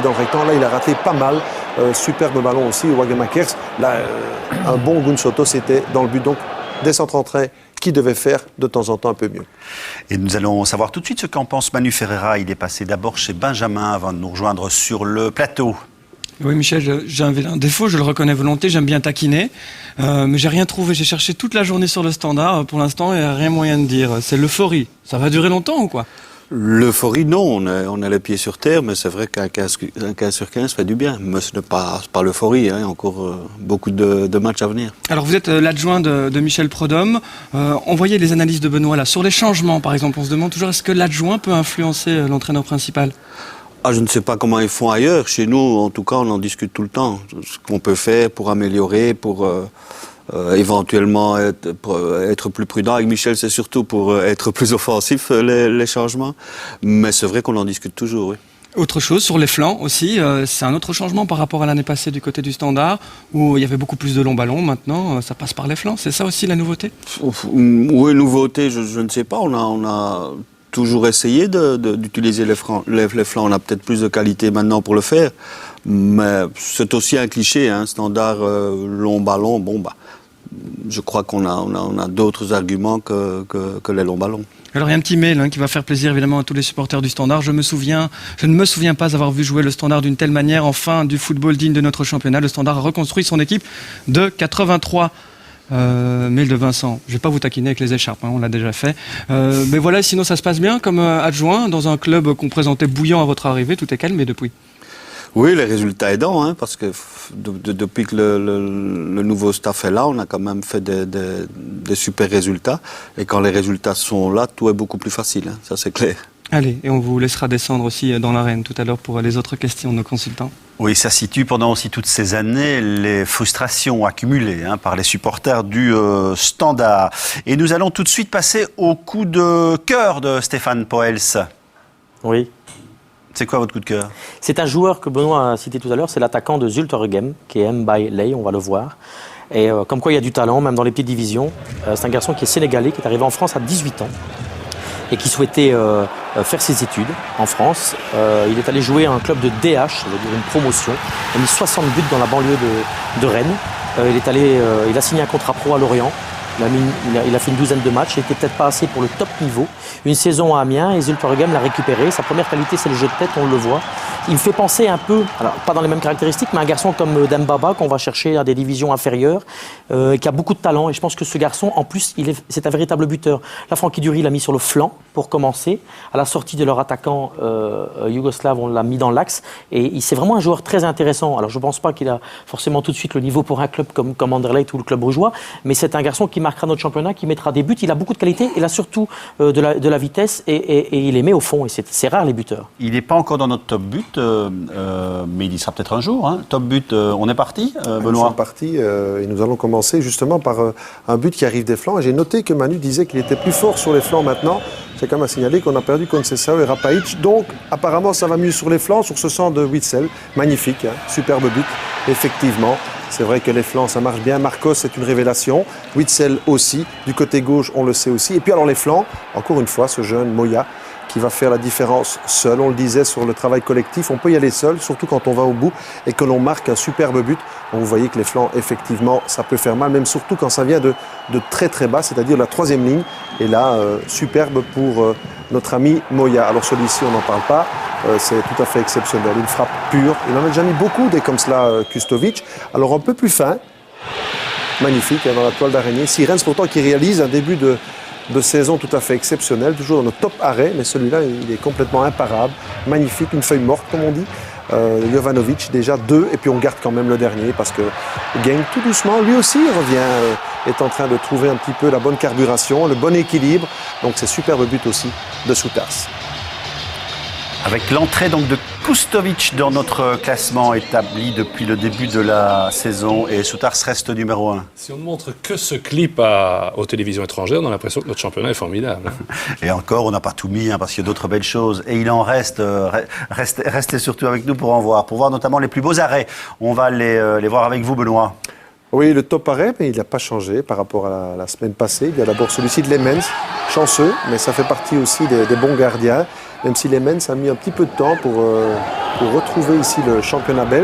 dans le rectangle. Là, il a raté pas mal. Superbe ballon aussi, Wagemakers. Là, un bon Gunsoto, c'était dans le but. Donc, des centres entrées qui devait faire de temps en temps un peu mieux. Et nous allons savoir tout de suite ce qu'en pense Manu Ferreira. Il est passé d'abord chez Benjamin avant de nous rejoindre sur le plateau. Oui, Michel, j'ai un défaut, je le reconnais volontiers, j'aime bien taquiner, mais j'ai rien trouvé. J'ai cherché toute la journée sur le standard. Pour l'instant, il n'y a rien moyen de dire. C'est l'euphorie. Ça va durer longtemps ou quoi ? L'euphorie, non, on a les pieds sur terre, mais c'est vrai qu'un 15 sur 15 fait du bien. Mais ce n'est pas l'euphorie, hein, encore beaucoup de matchs à venir. Alors vous êtes l'adjoint de Michel Prudhomme. On voyait les analyses de Benoît là. Sur les changements, par exemple, on se demande toujours est-ce que l'adjoint peut influencer l'entraîneur principal ? Je ne sais pas comment ils font ailleurs. Chez nous, en tout cas, on en discute tout le temps. Ce qu'on peut faire pour améliorer, pour éventuellement être plus prudent. Avec Michel, c'est surtout pour être plus offensif, les changements. Mais c'est vrai qu'on en discute toujours, oui. Autre chose, sur les flancs aussi, c'est un autre changement par rapport à l'année passée du côté du Standard, où il y avait beaucoup plus de longs ballons. Maintenant, ça passe par les flancs. C'est ça aussi la nouveauté ? Oui, nouveauté, je ne sais pas. On a toujours essayé d'utiliser les flancs. On a peut-être plus de qualité maintenant pour le faire. Mais c'est aussi un cliché, hein, Standard, long ballon. Je crois qu'on a d'autres arguments que les longs ballons. Alors il y a un petit mail qui va faire plaisir évidemment à tous les supporters du Standard. Je ne me souviens pas avoir vu jouer le Standard d'une telle manière. Enfin, du football digne de notre championnat. Le Standard a reconstruit son équipe de 83. Mail de Vincent. Je ne vais pas vous taquiner avec les écharpes, on l'a déjà fait. Mais voilà, sinon ça se passe bien comme adjoint dans un club qu'on présentait bouillant à votre arrivée. Tout est calme et depuis. Oui, les résultats aidants, hein, parce que depuis que le nouveau staff est là, on a quand même fait des super résultats. Et quand les résultats sont là, tout est beaucoup plus facile, hein, ça c'est clair. Allez, et on vous laissera descendre aussi dans l'arène tout à l'heure pour les autres questions de nos consultants. Oui, ça situe pendant aussi toutes ces années les frustrations accumulées par les supporters du Standard. Et nous allons tout de suite passer au coup de cœur de Stéphane Poels. Oui. C'est quoi votre coup de cœur ? C'est un joueur que Benoît a cité tout à l'heure, c'est l'attaquant de Zultergem, qui est Mbaye, on va le voir. Et comme quoi il y a du talent, même dans les petites divisions. C'est un garçon qui est sénégalais, qui est arrivé en France à 18 ans. Et qui souhaitait faire ses études en France. Il est allé jouer à un club de DH, ça veut dire une promotion. Il a mis 60 buts dans la banlieue de Rennes. Il a signé un contrat pro à Lorient. Il a fait une douzaine de matchs. Il n'était peut-être pas assez pour le top niveau. Une saison à Amiens et Zultergem l'a récupéré. Sa première qualité, c'est le jeu de tête, on le voit. Il me fait penser un peu, alors pas dans les mêmes caractéristiques, mais un garçon comme Dembaba qu'on va chercher à des divisions inférieures, qui a beaucoup de talent. Et je pense que ce garçon, en plus, c'est un véritable buteur. Là, Francky Dury l'a mis sur le flanc pour commencer. À la sortie de leur attaquant yougoslave, on l'a mis dans l'axe. Et c'est vraiment un joueur très intéressant. Alors je ne pense pas qu'il a forcément tout de suite le niveau pour un club comme Anderlecht ou le club rougeois, mais c'est un garçon qui marquera notre championnat, qui mettra des buts. Il a beaucoup de qualité, il a surtout de la vitesse et il les met au fond. Et c'est rare les buteurs. Il n'est pas encore dans notre top but, mais il y sera peut-être un jour. Hein. Top but, on est parti, Benoît ? Nous sommes partis et nous allons commencer justement par un but qui arrive des flancs. Et j'ai noté que Manu disait qu'il était plus fort sur les flancs maintenant. C'est quand même à signaler qu'on a perdu Conceição et Rapaic. Donc apparemment ça va mieux sur les flancs, sur ce centre de Witsel. Magnifique, hein, superbe but, effectivement. C'est vrai que les flancs, ça marche bien. Marcos, c'est une révélation. Witsel aussi. Du côté gauche, on le sait aussi. Et puis alors les flancs, encore une fois, ce jeune Moya qui va faire la différence seul. On le disait sur le travail collectif, on peut y aller seul, surtout quand on va au bout et que l'on marque un superbe but. Donc vous voyez que les flancs, effectivement, ça peut faire mal, même surtout quand ça vient de très très bas, c'est-à-dire la troisième ligne. Et là, superbe pour notre ami Moya. Alors celui-ci, on n'en parle pas. C'est tout à fait exceptionnel. Une frappe pure. Il en a déjà mis beaucoup des comme cela, Kustovic. Alors un peu plus fin. Magnifique, hein, dans la toile d'araignée. Sirens, pourtant, qui réalise un début de saison tout à fait exceptionnel, toujours dans notre top arrêt, mais celui-là, il est complètement imparable. Magnifique, une feuille morte, comme on dit. Jovanovic, déjà 2, et puis on garde quand même le dernier, parce que Genk, tout doucement, lui aussi revient, est en train de trouver un petit peu la bonne carburation, le bon équilibre. Donc c'est superbe but aussi de Soutars. Avec l'entrée donc de Kustovic dans notre classement établi depuis le début de la saison, et Soutars reste numéro 1. Si on ne montre que ce clip aux télévisions étrangères, on a l'impression que notre championnat est formidable. Et encore, on n'a pas tout mis, parce qu'il y a d'autres belles choses. Et il en reste. Restez surtout avec nous pour en voir. Pour voir notamment les plus beaux arrêts. On va les voir avec vous, Benoît. Oui, le top arrêt, mais il n'a pas changé par rapport à la semaine passée. Il y a d'abord celui-ci de Lemens, chanceux, mais ça fait partie aussi des bons gardiens. Même si Lemens a mis un petit peu de temps pour pour retrouver ici le championnat belge.